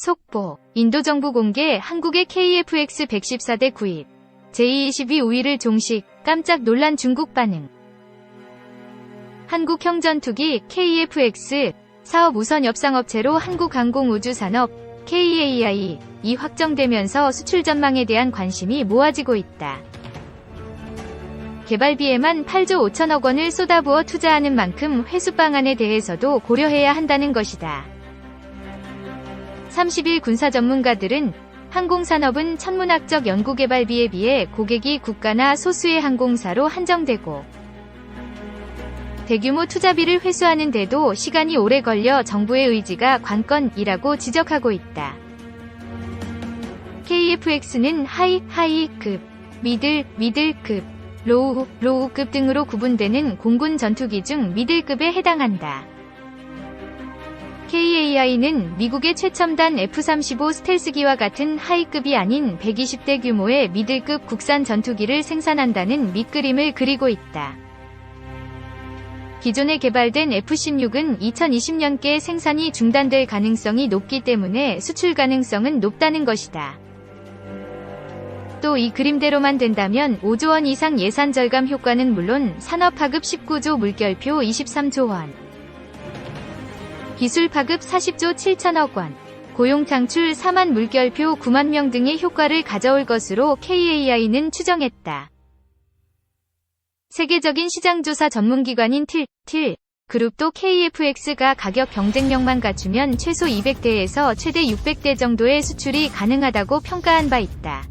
속보. 인도 정부 공개 한국의 KF-X 114대 구입. 제22 우위를 종식. 깜짝 놀란 중국 반응. 한국형 전투기 KF-X 사업 우선 협상업체로 한국항공우주산업 KAI이 확정되면서 수출 전망에 대한 관심이 모아지고 있다. 개발비에만 8조 5천억 원을 쏟아부어 투자하는 만큼 회수 방안에 대해서도 고려해야 한다는 것이다. 30일 군사 전문가들은 항공산업은 천문학적 연구개발비에 비해 고객이 국가나 소수의 항공사로 한정되고 대규모 투자비를 회수하는 데도 시간이 오래 걸려 정부의 의지가 관건이라고 지적하고 있다. KF-X는 하이급, 미들급, 로우급 등으로 구분되는 공군 전투기 중 미들급에 해당한다. KAI는 미국의 최첨단 F-35 스텔스기와 같은 하이급이 아닌 120대 규모의 미들급 국산 전투기를 생산한다는 밑그림을 그리고 있다. 기존에 개발된 F-16은 2020년께 생산이 중단될 가능성이 높기 때문에 수출 가능성은 높다는 것이다. 또 이 그림대로만 된다면 5조 원 이상 예산 절감 효과는 물론 산업파급 19조 물결표 23조 원, 기술파급 40조 7천억 원, 고용창출 4만 물결표 9만 명 등의 효과를 가져올 것으로 KAI는 추정했다. 세계적인 시장조사 전문기관인 틸 그룹도 KF-X가 가격 경쟁력만 갖추면 최소 200대에서 최대 600대 정도의 수출이 가능하다고 평가한 바 있다.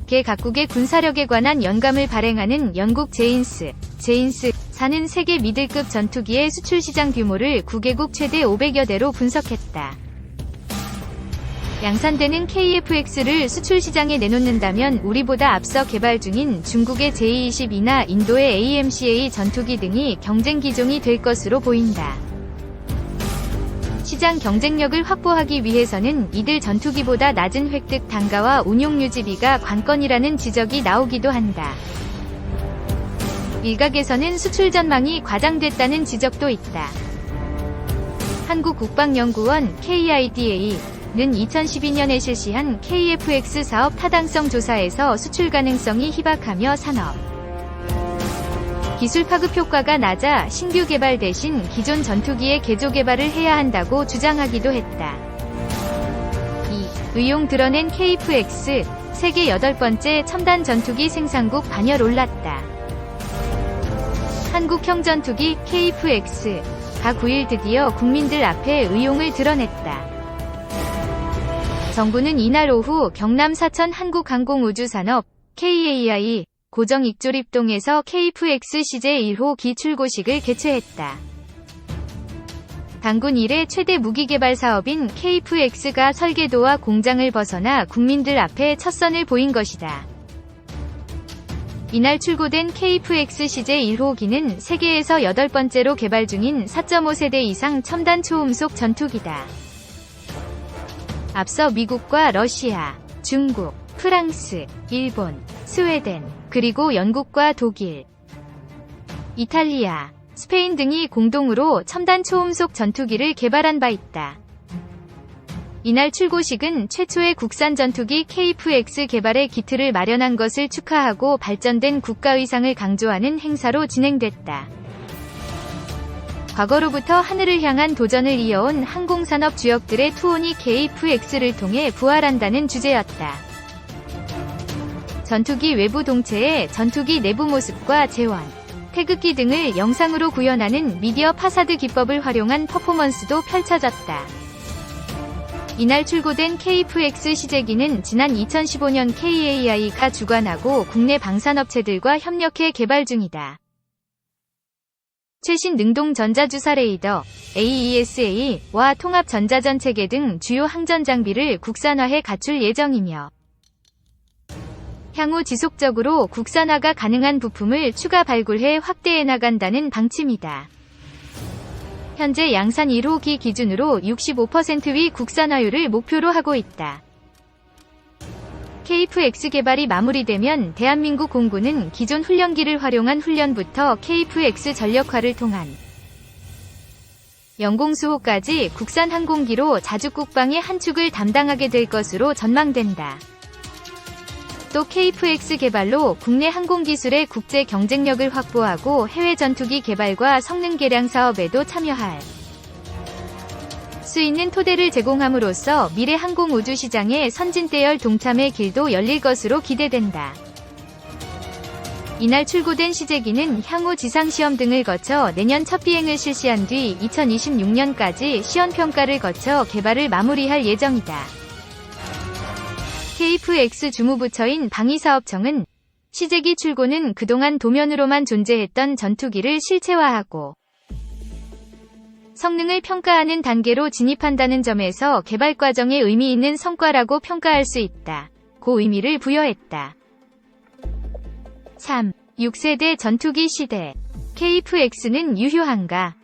개 각국의 군사력에 관한 연감을 발행하는 영국 제인스사는 세계 미들급 전투기의 수출 시장 규모를 9개국 최대 500여 대로 분석했다. 양산되는 KF-X를 수출 시장에 내놓는다면 우리보다 앞서 개발 중인 중국의 J-22나 인도의 AMCA 전투기 등이 경쟁 기종이 될 것으로 보인다. 시장 경쟁력을 확보하기 위해서는 이들 전투기보다 낮은 획득 단가와 운용 유지비가 관건이라는 지적이 나오기도 한다. 일각에서는 수출 전망이 과장됐다는 지적도 있다. 한국국방연구원 KIDA는 2012년에 실시한 KF-X 사업 타당성 조사에서 수출 가능성이 희박하며 산업 기술 파급 효과가 낮아 신규 개발 대신 기존 전투기의 개조 개발을 해야 한다고 주장하기도 했다. 의용 드러낸 KF-X 세계 8번째 첨단 전투기 생산국 반열 올랐다. 한국형 전투기 KF-X가 9일 드디어 국민들 앞에 의용을 드러냈다. 정부는 이날 오후 경남 사천 한국항공우주산업 KAI 고정 익조립동에서 KF-X 시제 1호 기출고식을 개최했다. 단군 이래 최대 무기개발 사업인 KF-X가 설계도와 공장을 벗어나 국민들 앞에 첫 선을 보인 것이다. 이날 출고된 KF-X 시제 1호기는 세계에서 8번째로 개발 중인 4.5세대 이상 첨단 초음속 전투기다. 앞서 미국과 러시아, 중국, 프랑스, 일본, 스웨덴, 그리고 영국과 독일, 이탈리아, 스페인 등이 공동으로 첨단 초음속 전투기를 개발한 바 있다. 이날 출고식은 최초의 국산 전투기 KF-X 개발의 기틀을 마련한 것을 축하하고 발전된 국가의상을 강조하는 행사로 진행됐다. 과거로부터 하늘을 향한 도전을 이어온 항공산업 주역들의 투혼이 KF-X를 통해 부활한다는 주제였다. 전투기 외부 동체의 전투기 내부 모습과 재원, 태극기 등을 영상으로 구현하는 미디어 파사드 기법을 활용한 퍼포먼스도 펼쳐졌다. 이날 출고된 KF-X 시제기는 지난 2015년 KAI가 주관하고 국내 방산업체들과 협력해 개발 중이다. 최신 능동 전자주사 레이더 AESA와 통합 전자전체계 등 주요 항전 장비를 국산화해 갖출 예정이며 향후 지속적으로 국산화가 가능한 부품을 추가 발굴해 확대해 나간다는 방침이다. 현재 양산 1호기 기준으로 65%의 국산화율을 목표로 하고 있다. KF-X 개발이 마무리되면 대한민국 공군은 기존 훈련기를 활용한 훈련부터 KF-X 전력화를 통한 영공수호까지 국산 항공기로 자주 국방의 한 축을 담당하게 될 것으로 전망된다. 또 KF-X 개발로 국내 항공기술의 국제 경쟁력을 확보하고 해외 전투기 개발과 성능 개량 사업에도 참여할 수 있는 토대를 제공함으로써 미래 항공 우주 시장의 선진대열 동참의 길도 열릴 것으로 기대된다. 이날 출고된 시제기는 향후 지상시험 등을 거쳐 내년 첫 비행을 실시한 뒤 2026년까지 시연평가를 거쳐 개발을 마무리할 예정이다. KF-X 주무부처인 방위사업청은 시제기 출고는 그동안 도면으로만 존재했던 전투기를 실체화하고 성능을 평가하는 단계로 진입한다는 점에서 개발 과정에 의미 있는 성과라고 평가할 수 있다. 고 의미를 부여했다. 3. 6세대 전투기 시대. KF-X는 유효한가?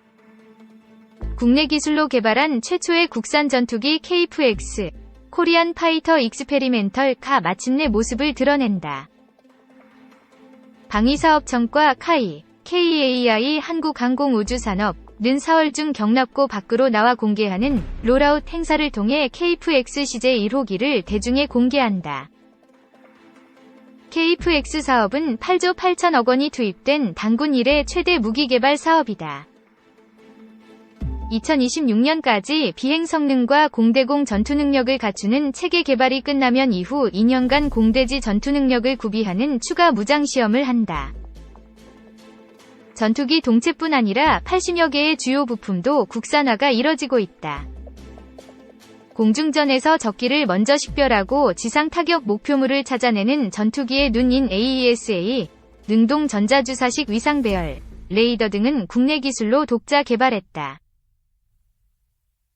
국내 기술로 개발한 최초의 국산 전투기 KF-X, 코리안 파이터 익스페리멘털-가 마침내 모습을 드러낸다. 방위사업청과 카이, KAI 한국항공우주산업은 4월 중 경납고 밖으로 나와 공개하는 롤아웃 행사를 통해 KF-X 시제 1호기를 대중에 공개한다. KF-X 사업은 8조 8천억 원이 투입된 단군 이래 최대 무기 개발 사업이다. 2026년까지 비행 성능과 공대공 전투 능력을 갖추는 체계 개발이 끝나면 이후 2년간 공대지 전투 능력을 구비하는 추가 무장 시험을 한다. 전투기 동체뿐 아니라 80여 개의 주요 부품도 국산화가 이뤄지고 있다. 공중전에서 적기를 먼저 식별하고 지상 타격 목표물을 찾아내는 전투기의 눈인 AESA, 능동 전자주사식 위상 배열, 레이더 등은 국내 기술로 독자 개발했다.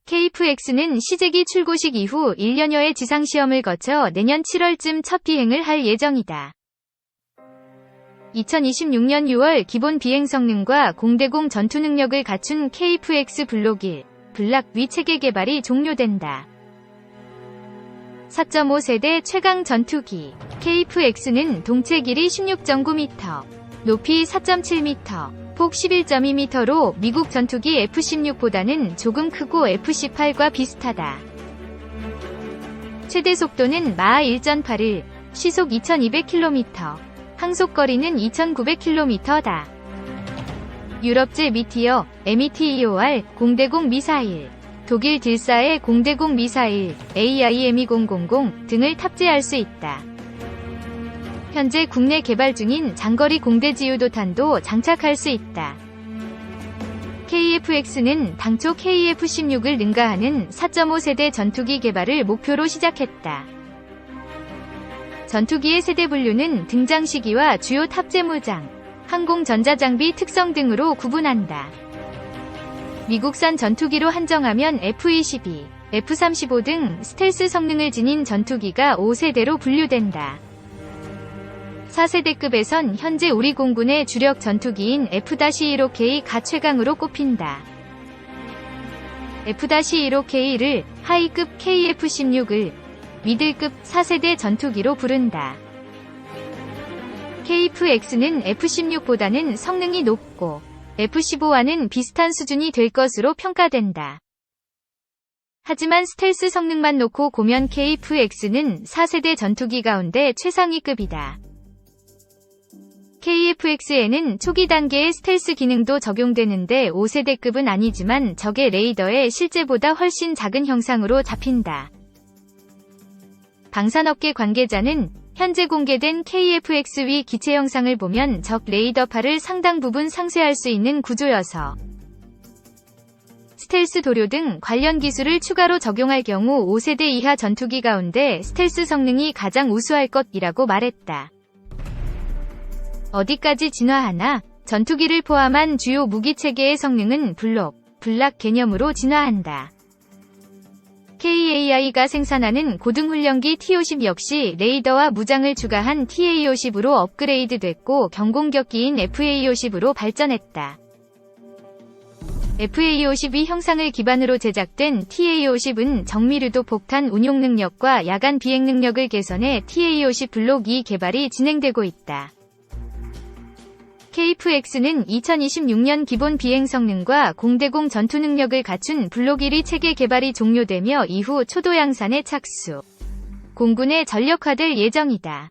KF-X는 시제기 출고식 이후 1년여의 지상시험을 거쳐 내년 7월쯤 첫 비행을 할 예정이다. 2026년 6월 기본 비행 성능과 공대공 전투 능력을 갖춘 KF-X 블록 1, 블락 위 체계 개발이 종료된다. 4.5세대 최강 전투기 KF-X는 동체 길이 16.9m, 높이 4.7m, 폭 11.2m로 미국 전투기 F-16보다는 조금 크고 F-18과 비슷하다. 최대 속도는 마하 1.81, 시속 2200km, 항속거리는 2900km다. 유럽제 미티어, METEOR, 공대공 미사일, 독일 딜사의 공대공 미사일, AIM-2000 등을 탑재할 수 있다. 현재 국내 개발 중인 장거리 공대지유도탄도 장착할 수 있다. KF-X는 당초 KF-16을 능가하는 4.5세대 전투기 개발을 목표로 시작했다. 전투기의 세대 분류는 등장 시기와 주요 탑재 무장, 항공 전자장비 특성 등으로 구분한다. 미국산 전투기로 한정하면 F-22, F-35 등 스텔스 성능을 지닌 전투기가 5세대로 분류된다. 4세대급에선 현재 우리 공군의 주력 전투기인 F-15K가 최강으로 꼽힌다. F-15K를 하이급 KF-16을 미들급 4세대 전투기로 부른다. KF-X는 F-16보다는 성능이 높고 F-15와는 비슷한 수준이 될 것으로 평가된다. 하지만 스텔스 성능만 놓고 보면 KF-X는 4세대 전투기 가운데 최상위급이다. KF-X에는 초기 단계의 스텔스 기능도 적용되는데 5세대급은 아니지만 적의 레이더에 실제보다 훨씬 작은 형상으로 잡힌다. 방산업계 관계자는 현재 공개된 KF-X 위 기체 영상을 보면 적 레이더파를 상당 부분 상쇄할 수 있는 구조여서 스텔스 도료 등 관련 기술을 추가로 적용할 경우 5세대 이하 전투기 가운데 스텔스 성능이 가장 우수할 것이라고 말했다. 어디까지 진화하나? 전투기를 포함한 주요 무기체계의 성능은 블록, 블락 개념으로 진화한다. KAI가 생산하는 고등훈련기 T-50 역시 레이더와 무장을 추가한 TA-50으로 업그레이드됐고 경공격기인 FA-50으로 발전했다. FA-50이 형상을 기반으로 제작된 TA-50은 정밀유도 폭탄 운용 능력과 야간 비행 능력을 개선해 TA-50 블록 2 개발이 진행되고 있다. KF-X는 2026년 기본 비행 성능과 공대공 전투 능력을 갖춘 블록 1위 체계 개발이 종료되며 이후 초도 양산에 착수. 공군에 전력화될 예정이다.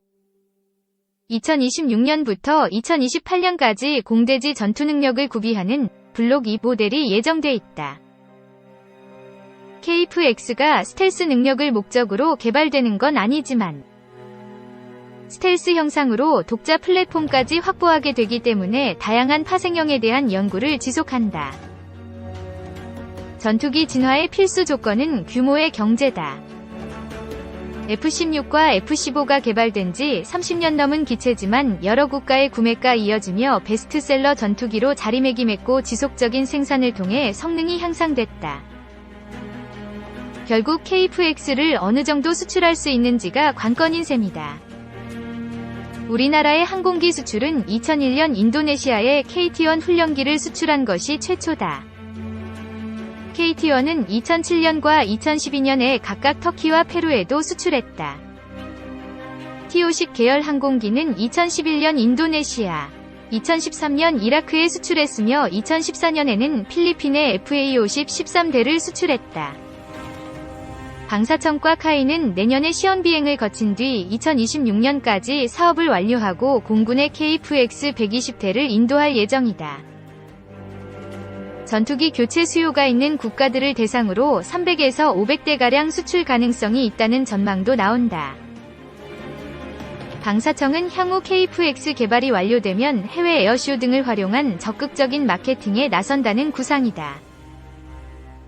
2026년부터 2028년까지 공대지 전투 능력을 구비하는 블록 2 모델이 예정돼 있다. KF-X가 스텔스 능력을 목적으로 개발되는 건 아니지만 스텔스 형상으로 독자 플랫폼까지 확보하게 되기 때문에 다양한 파생형에 대한 연구를 지속한다. 전투기 진화의 필수 조건은 규모의 경제다. F-16과 F-15가 개발된 지 30년 넘은 기체지만 여러 국가의 구매가 이어지며 베스트셀러 전투기로 자리매김했고 지속적인 생산을 통해 성능이 향상됐다. 결국 KF-X를 어느 정도 수출할 수 있는지가 관건인 셈이다. 우리나라의 항공기 수출은 2001년 인도네시아에 KT-1 훈련기를 수출한 것이 최초다. KT-1은 2007년과 2012년에 각각 터키와 페루에도 수출했다. T-50 계열 항공기는 2011년 인도네시아, 2013년 이라크에 수출했으며 2014년에는 필리핀에 FA-50 13대를 수출했다. 방사청과 카이는 내년에 시험비행을 거친 뒤 2026년까지 사업을 완료하고 공군의 KF-X 120대를 인도할 예정이다. 전투기 교체 수요가 있는 국가들을 대상으로 300에서 500대가량 수출 가능성이 있다는 전망도 나온다. 방사청은 향후 KF-X 개발이 완료되면 해외 에어쇼 등을 활용한 적극적인 마케팅에 나선다는 구상이다.